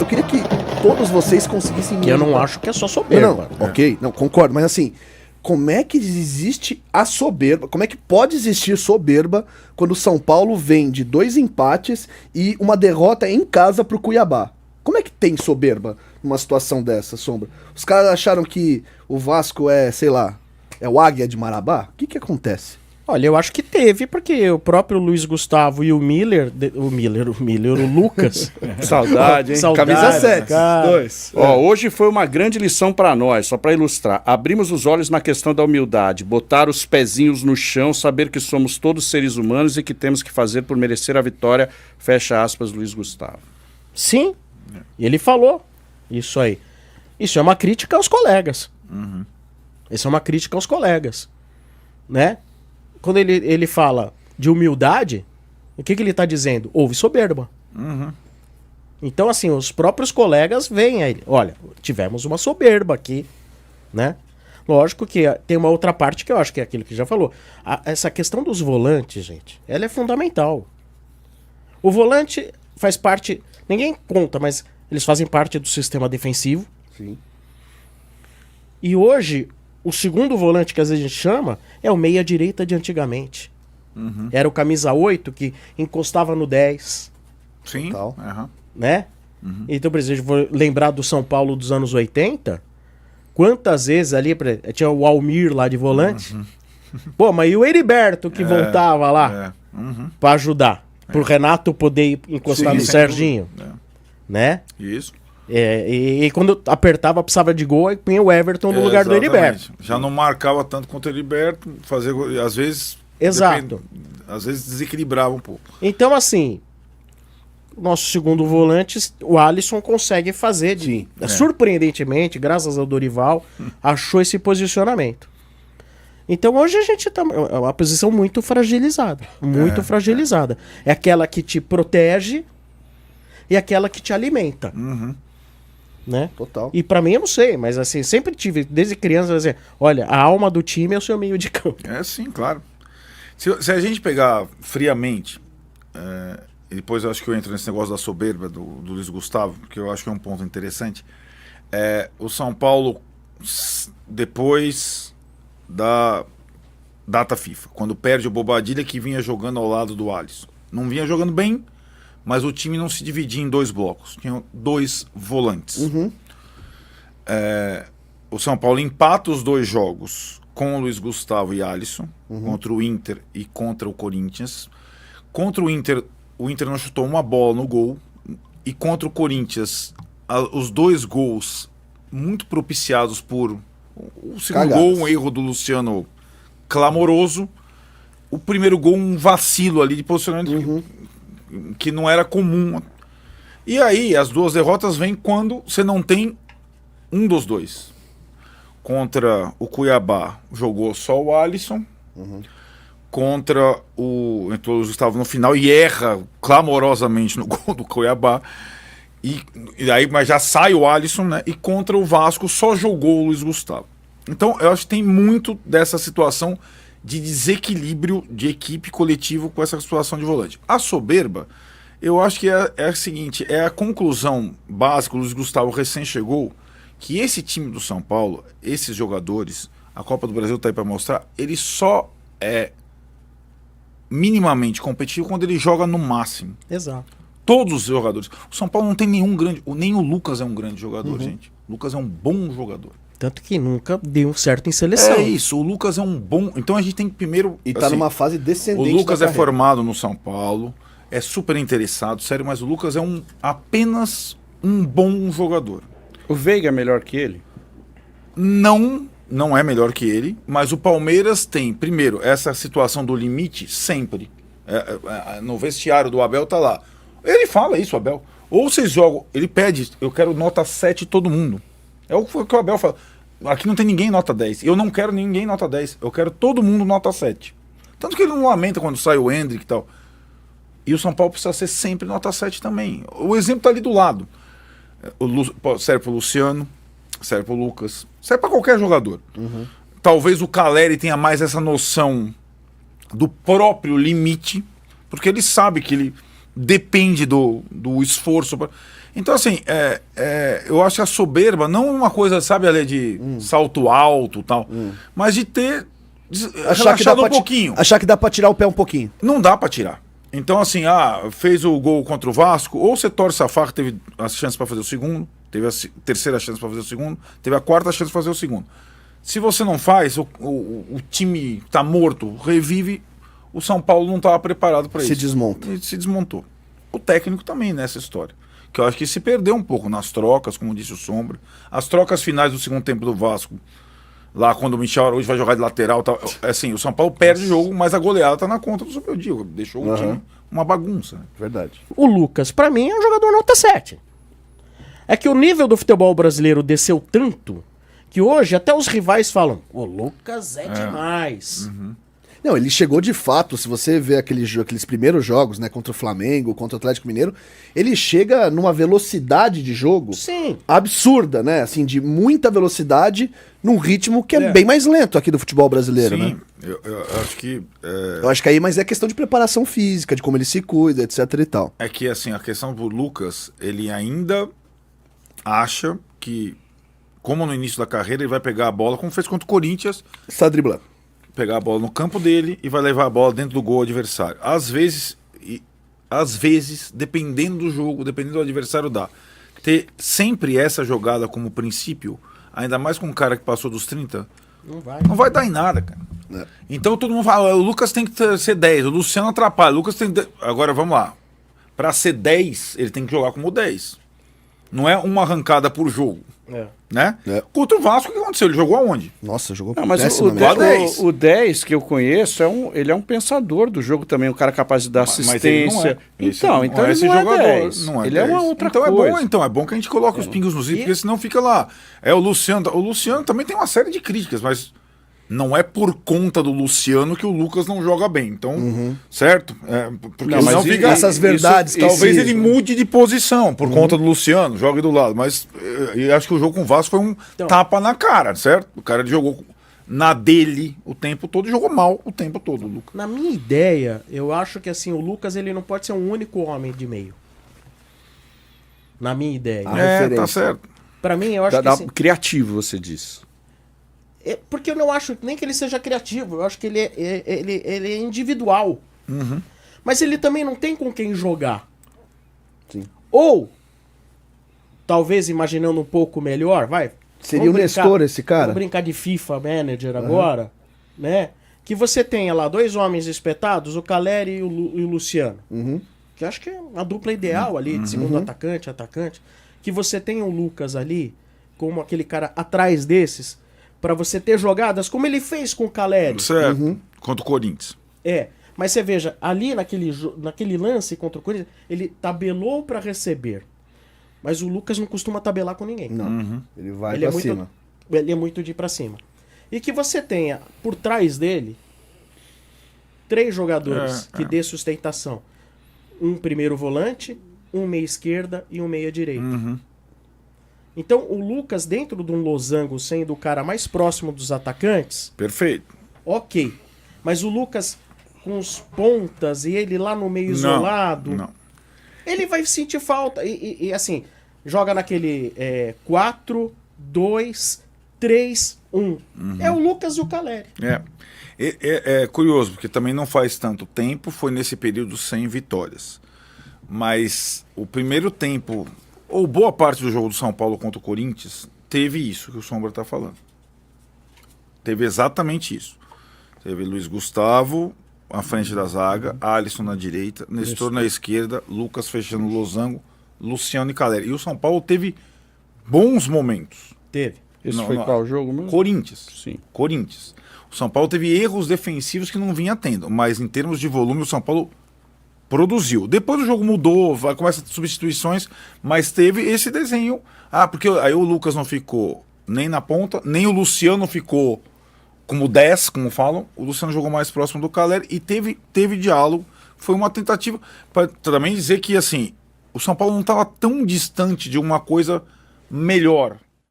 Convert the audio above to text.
eu queria que todos vocês conseguissem... Que eu não acho que é só soberba. Não, ok, não, concordo, mas assim, como é que existe a soberba, como é que pode existir soberba quando o São Paulo vem de 2 empates e uma derrota em casa pro Cuiabá? Como é que tem soberba numa situação dessa, Sombra? Os caras acharam que o Vasco é, sei lá, é o Águia de Marabá? O que acontece? Olha, eu acho que teve, porque o próprio Luiz Gustavo e o Miller, o Lucas. Saudade, hein? Saudade, Camisa 7. Dois. Ó, hoje foi uma grande lição para nós, só para ilustrar. Abrimos os olhos na questão da humildade, botar os pezinhos no chão, saber que somos todos seres humanos e que temos que fazer por merecer a vitória. Fecha aspas, Luiz Gustavo. Sim, e ele falou isso aí. Isso é uma crítica aos colegas. Isso é uma crítica aos colegas, né? Quando ele fala de humildade, o que ele está dizendo? Houve soberba. Então, assim, os próprios colegas veem a ele. Olha, tivemos uma soberba aqui, né? Lógico que tem uma outra parte que eu acho que é aquilo que já falou. Essa questão dos volantes, gente, ela é fundamental. O volante faz parte... Ninguém conta, mas eles fazem parte do sistema defensivo. Sim. E hoje... O segundo volante que às vezes a gente chama é o meia-direita de antigamente. Era o camisa 8 que encostava no 10. Sim. Né? Então, por exemplo, vou lembrar do São Paulo dos anos 80. Quantas vezes ali tinha o Almir lá de volante. Pô, mas e o Heriberto que voltava lá pra ajudar? Pro Renato poder encostar no Serginho. Né? Isso. E quando apertava, precisava de gol, aí punha o Everton no lugar do Heriberto. Já não marcava tanto quanto o Heriberto, às vezes... Exato. Às vezes desequilibrava um pouco. Então, assim, nosso segundo volante, o Alisson consegue fazer surpreendentemente, graças ao Dorival, achou esse posicionamento. Então hoje a gente tá uma posição muito fragilizada. Muito fragilizada. É aquela que te protege e aquela que te alimenta. Né? Total. E pra mim eu não sei, mas assim, sempre tive, desde criança, dizer, olha, a alma do time é o seu meio de campo. É sim, claro. Se a gente pegar friamente, e depois eu acho que eu entro nesse negócio da soberba do Luiz Gustavo, porque eu acho que é um ponto interessante, o São Paulo, depois da data FIFA, quando perde o Bobadilha, que vinha jogando ao lado do Alisson. Não vinha jogando bem, mas o time não se dividia em 2 blocos. Tinha 2 volantes. O São Paulo empata os 2 jogos com o Luiz Gustavo e Alisson, contra o Inter e contra o Corinthians. Contra o Inter não chutou uma bola no gol. E contra o Corinthians, os 2 gols muito propiciados por... O segundo gol, um erro do Luciano clamoroso. O primeiro gol, um vacilo ali de posicionamento que não era comum. E aí, as 2 derrotas vêm quando você não tem um dos 2. Contra o Cuiabá, jogou só o Alisson. Contra o... Entrou o Gustavo no final e erra clamorosamente no gol do Cuiabá. E aí, mas já sai o Alisson, né? E contra o Vasco só jogou o Luiz Gustavo. Então, eu acho que tem muito dessa situação de desequilíbrio de equipe coletivo com essa situação de volante. A soberba, eu acho que é a seguinte, é a conclusão básica, o Luiz Gustavo recém chegou, que esse time do São Paulo, esses jogadores, a Copa do Brasil está aí para mostrar, ele só é minimamente competitivo quando ele joga no máximo. Exato. Todos os jogadores. O São Paulo não tem nenhum grande... Nem o Lucas é um grande jogador, gente. O Lucas é um bom jogador. Tanto que nunca deu certo em seleção. É isso, o Lucas é um bom... Então a gente tem que primeiro... E tá numa fase descendente. O Lucas é formado no São Paulo, é super interessado, sério, mas o Lucas é apenas um bom jogador. O Veiga é melhor que ele? Não é melhor que ele, mas o Palmeiras tem, primeiro, essa situação do limite sempre. No vestiário do Abel tá lá. Ele fala isso, Abel. Ou vocês jogam, ele pede, eu quero nota 7 todo mundo. É o que o Abel fala. Aqui não tem ninguém nota 10. Eu não quero ninguém nota 10. Eu quero todo mundo nota 7. Tanto que ele não lamenta quando sai o Hendrick e tal. E o São Paulo precisa ser sempre nota 7 também. O exemplo tá ali do lado. Serve pro Luciano, serve pro Lucas, serve para qualquer jogador. Talvez o Caleri tenha mais essa noção do próprio limite, porque ele sabe que ele depende do esforço. Então, assim, eu acho que a soberba não é uma coisa, sabe, ali de salto alto e tal, mas de ter relaxado um pouquinho. Achar que dá pra tirar o pé um pouquinho. Não dá pra tirar. Então, assim, fez o gol contra o Vasco, ou você torce a faca, teve as chances pra fazer o segundo, teve a terceira chance pra fazer o segundo, teve a quarta chance pra fazer o segundo. Se você não faz, o time tá morto, revive, o São Paulo não estava preparado para isso. Se desmonta. E se desmontou. O técnico também nessa história. Que eu acho que se perdeu um pouco nas trocas, como disse o Sombra. As trocas finais do segundo tempo do Vasco, lá quando o Michel Araújo vai jogar de lateral, tá, assim, o São Paulo perde o jogo, mas a goleada tá na conta do Sombra. Deixou o time uma bagunça. Né? Verdade. O Lucas, pra mim, é um jogador nota 7. É que o nível do futebol brasileiro desceu tanto que hoje até os rivais falam: o Lucas é demais. Não, ele chegou de fato, se você vê aqueles primeiros jogos, né, contra o Flamengo, contra o Atlético Mineiro, ele chega numa velocidade de jogo Sim. absurda, né? Assim, de muita velocidade, num ritmo que é bem mais lento aqui do futebol brasileiro, Sim, né? eu acho que... Eu acho que aí, mas é questão de preparação física, de como ele se cuida, etc e tal. É que, assim, a questão do Lucas, ele ainda acha que, como no início da carreira, ele vai pegar a bola, como fez contra o Corinthians, Está driblando. pegar a bola no campo dele e vai levar a bola dentro do gol adversário. Às vezes, dependendo do jogo, dependendo do adversário, dá. Ter sempre essa jogada como princípio, ainda mais com um cara que passou dos 30, não vai dar em nada, cara. É. Então todo mundo fala, o Lucas tem que ser 10, o Luciano atrapalha, o Lucas tem que... Agora, vamos lá. Pra ser 10, ele tem que jogar como 10. Não é uma arrancada por jogo. Né? Contra o Vasco, o que aconteceu? Ele jogou aonde? Nossa, jogou Não, mas pessimamente. o 10 que eu conheço, ele é um pensador do jogo também, um cara capaz de dar assistência. Então ele não é 10. Ele é uma outra coisa. Então é bom que a gente coloque os pingos nos is, porque senão fica lá. O Luciano. O Luciano também tem uma série de críticas, mas não é por conta do Luciano que o Lucas não joga bem. Então, certo? Porque Não, senão mas fica... essas verdades, Talvez ele mude de posição por conta do Luciano, jogue do lado. Mas eu acho que o jogo com o Vasco foi um tapa na cara, certo? O cara jogou na dele o tempo todo e jogou mal o tempo todo, o Lucas. Na minha ideia, eu acho que assim, o Lucas ele não pode ser um único homem de meio. Na minha ideia. Tá certo. Pra mim, eu acho que assim, Criativo, você disse. porque eu não acho nem que ele seja criativo, eu acho que ele é individual. Mas ele também não tem com quem jogar. Sim. Ou, talvez imaginando um pouco melhor, Seria o Nestor esse cara? Vamos brincar de FIFA Manager agora, né? Que você tenha lá 2 homens espetados, o Caleri e o Luciano. Que eu acho que é uma dupla ideal ali, de segundo atacante. Que você tenha o Lucas ali, como aquele cara atrás desses, pra você ter jogadas como ele fez com o Caleri. Certo. Contra o Corinthians. Mas você veja, ali naquele lance contra o Corinthians, ele tabelou pra receber. Mas o Lucas não costuma tabelar com ninguém. Não. Ele vai Ele pra cima. Ele é muito de ir pra cima. E que você tenha por trás dele 3 jogadores que dê sustentação. Um primeiro volante, um meia esquerda e um meia direita. Então o Lucas, dentro de um losango, sendo o cara mais próximo dos atacantes, Perfeito. ok. Mas o Lucas com os pontas e ele lá no meio isolado, Não. ele vai sentir falta. E assim, joga naquele 4, 2, 3, 1. É o Lucas e o Caleri. É curioso, porque também não faz tanto tempo, foi nesse período sem vitórias. Mas o primeiro tempo, ou boa parte do jogo do São Paulo contra o Corinthians, teve isso que o Sombra está falando. Teve exatamente isso. Teve Luiz Gustavo à frente da zaga, Alisson na direita, Nestor na esquerda, Lucas fechando o losango, Luciano e Caleri. E o São Paulo teve bons momentos. Teve. Esse foi qual jogo mesmo? Corinthians. Sim. Corinthians. O São Paulo teve erros defensivos que não vinha tendo, mas em termos de volume o São Paulo produziu. Depois o jogo mudou, começa substituições, mas teve esse desenho. Porque aí o Lucas não ficou nem na ponta, nem o Luciano ficou como 10, como falam. O Luciano jogou mais próximo do Caleri e teve diálogo. Foi uma tentativa para também dizer que assim, o São Paulo não estava tão distante de uma coisa melhor